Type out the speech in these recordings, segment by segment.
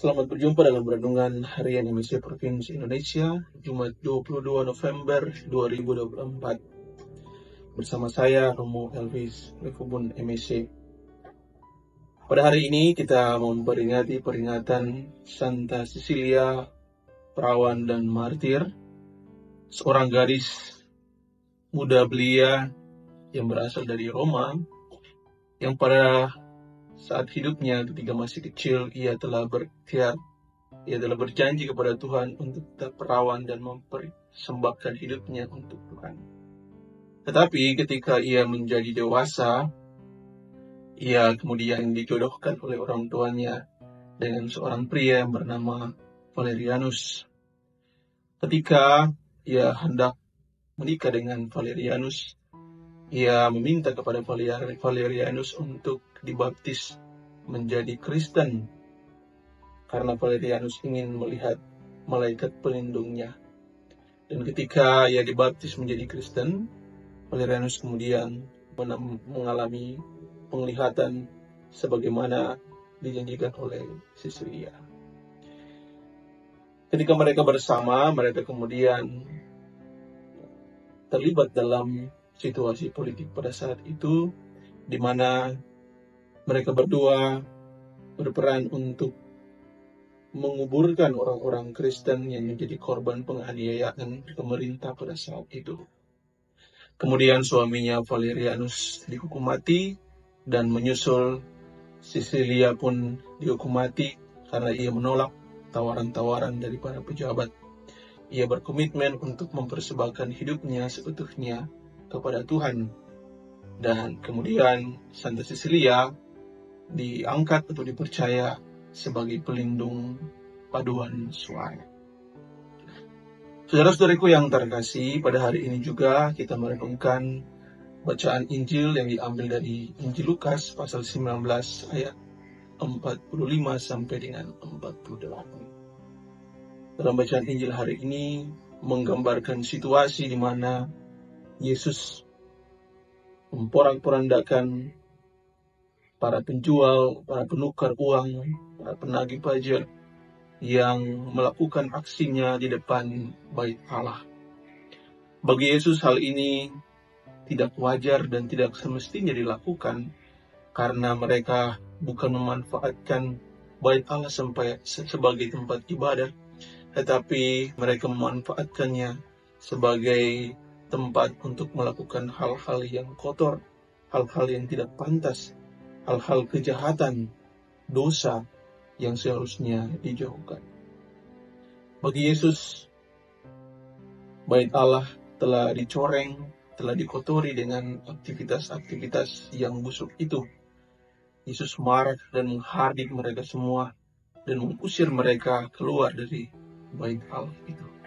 Selamat berjumpa dalam renungan harian MSC Provinsi Indonesia, Jumat 22 November 2024. Bersama saya, Romo Elvis, Lekubun MSC. Pada hari ini kita memperingati peringatan Santa Cecilia, perawan dan martir, seorang gadis muda belia yang berasal dari Roma, yang pada saat hidupnya ketika masih kecil, ia telah berjanji kepada Tuhan untuk tetap perawan dan mempersembahkan hidupnya untuk Tuhan. Tetapi ketika ia menjadi dewasa, ia kemudian dijodohkan oleh orang tuanya dengan seorang pria yang bernama Valerianus. Ketika ia hendak menikah dengan Valerianus, ia meminta kepada Valerianus untuk dibaptis menjadi Kristen, karena Valerianus ingin melihat malaikat pelindungnya. Dan ketika ia dibaptis menjadi Kristen, Valerianus kemudian mengalami penglihatan sebagaimana dijanjikan oleh Cecilia. Ketika mereka bersama, mereka kemudian terlibat dalam situasi politik pada saat itu, di mana mereka berdua berperan untuk menguburkan orang-orang Kristen yang menjadi korban penganiayaan pemerintah pada saat itu. Kemudian suaminya Valerianus dihukum mati, dan menyusul Cecilia pun dihukum mati karena ia menolak tawaran-tawaran dari para pejabat. Ia berkomitmen untuk mempersembahkan hidupnya seutuhnya kepada Tuhan. Dan kemudian Santa Cecilia diangkat atau dipercaya sebagai pelindung paduan suara. Saudara-saudariku yang terkasih, pada hari ini juga kita merenungkan bacaan Injil yang diambil dari Injil Lukas pasal 19 ayat 45 sampai dengan 48. Dalam bacaan Injil hari ini menggambarkan situasi di mana Yesus memporak-porandakan para penjual, para penukar uang, para penagih pajak yang melakukan aksinya di depan Bait Allah. Bagi Yesus hal ini tidak wajar dan tidak semestinya dilakukan, karena mereka bukan memanfaatkan Bait Allah sebagai tempat ibadah, tetapi mereka memanfaatkannya sebagai tempat untuk melakukan hal-hal yang kotor, hal-hal yang tidak pantas, hal-hal kejahatan, dosa yang seharusnya dijauhkan. Bagi Yesus, Bait Allah telah dicoreng, telah dikotori dengan aktivitas-aktivitas yang busuk itu. Yesus marah dan menghardik mereka semua dan mengusir mereka keluar dari Bait Allah itu.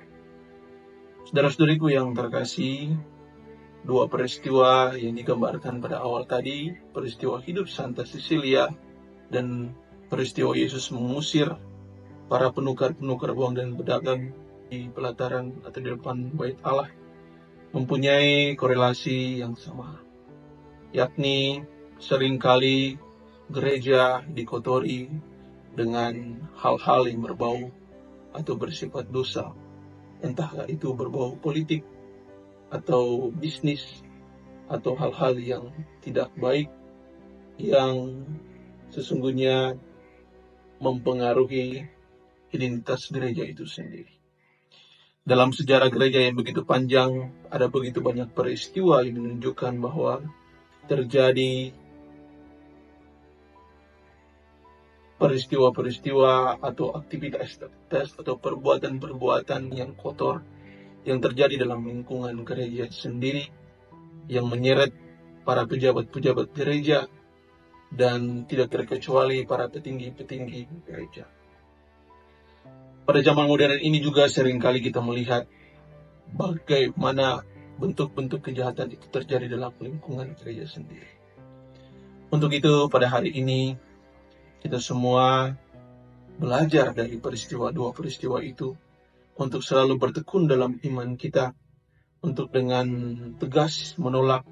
Saudara-saudariku yang terkasih, dua peristiwa yang digambarkan pada awal tadi, peristiwa hidup Santa Cecilia dan peristiwa Yesus mengusir para penukar-penukar uang dan pedagang di pelataran atau di depan Bait Allah, mempunyai korelasi yang sama, yakni seringkali gereja dikotori dengan hal-hal yang berbau atau bersifat dosa, entah itu berbau politik atau bisnis atau hal-hal yang tidak baik yang sesungguhnya mempengaruhi identitas gereja itu sendiri. Dalam sejarah gereja yang begitu panjang, ada begitu banyak peristiwa yang menunjukkan bahwa terjadi peristiwa-peristiwa atau aktivitas atau perbuatan-perbuatan yang kotor yang terjadi dalam lingkungan gereja sendiri, yang menyeret para pejabat-pejabat gereja dan tidak terkecuali para petinggi-petinggi gereja. Pada zaman modern ini juga seringkali kita melihat bagaimana bentuk-bentuk kejahatan itu terjadi dalam lingkungan gereja sendiri. Untuk itu pada hari ini kita semua belajar dari dua peristiwa itu untuk selalu bertekun dalam iman kita, untuk dengan tegas menolak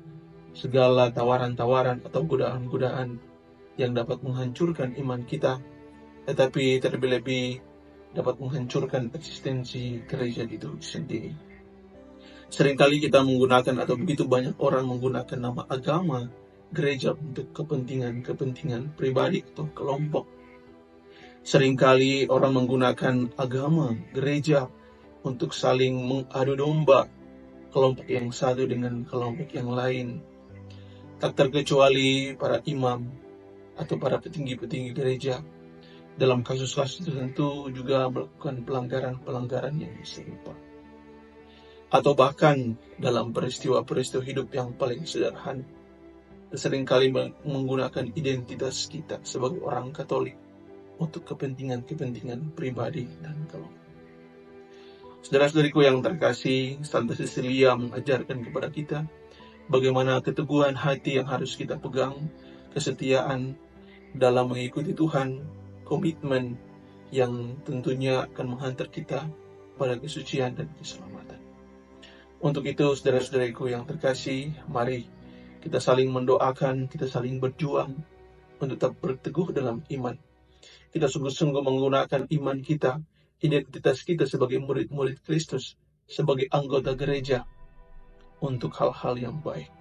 segala tawaran-tawaran atau godaan-godaan yang dapat menghancurkan iman kita, tetapi terlebih-lebih dapat menghancurkan eksistensi gereja itu sendiri. Seringkali kita menggunakan atau begitu banyak orang menggunakan nama agama gereja untuk kepentingan pribadi atau kelompok. Seringkali orang menggunakan agama gereja untuk saling mengadu domba kelompok yang satu dengan kelompok yang lain. Tak terkecuali para imam atau para petinggi-petinggi gereja dalam kasus-kasus tertentu juga melakukan pelanggaran-pelanggaran yang serupa. Atau bahkan dalam peristiwa-peristiwa hidup yang paling sederhana, seringkali menggunakan identitas kita sebagai orang Katolik untuk kepentingan-kepentingan pribadi dan kelompok. Saudara-saudariku yang terkasih, Santa Cecilia mengajarkan kepada kita bagaimana keteguhan hati yang harus kita pegang, kesetiaan dalam mengikuti Tuhan, komitmen yang tentunya akan menghantar kita pada kesucian dan keselamatan. Untuk itu, saudara-saudariku yang terkasih, mari kita saling mendoakan, kita saling berjuang untuk tetap berteguh dalam iman. Kita sungguh-sungguh menggunakan iman kita, identitas kita sebagai murid-murid Kristus, sebagai anggota gereja, untuk hal-hal yang baik,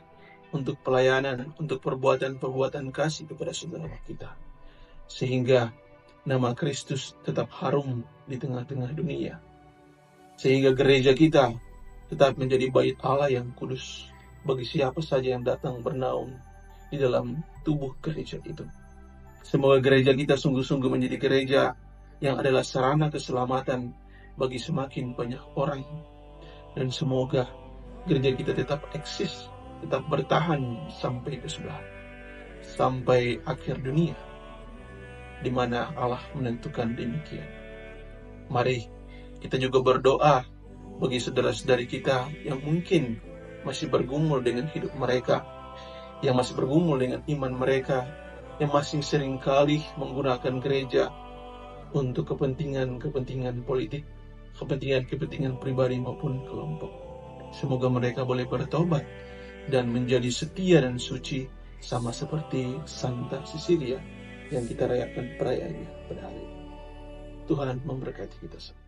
untuk pelayanan, untuk perbuatan-perbuatan kasih kepada saudara kita. Sehingga nama Kristus tetap harum di tengah-tengah dunia. Sehingga gereja kita tetap menjadi bait Allah yang kudus bagi siapa saja yang datang bernaung di dalam tubuh gereja itu. Semoga gereja kita sungguh-sungguh menjadi gereja yang adalah sarana keselamatan bagi semakin banyak orang. Dan semoga gereja kita tetap eksis, tetap bertahan sampai kesudahan, sampai akhir dunia, di mana Allah menentukan demikian. Mari kita juga berdoa bagi saudara-saudari kita yang mungkin masih bergumul dengan hidup mereka, yang masih bergumul dengan iman mereka, yang masih seringkali menggunakan gereja untuk kepentingan politik, kepentingan pribadi maupun kelompok. Semoga mereka boleh bertobat dan menjadi setia dan suci, sama seperti Santa Cecilia yang kita rayakan perayaannya pada hari ini. Tuhan memberkati kita semua.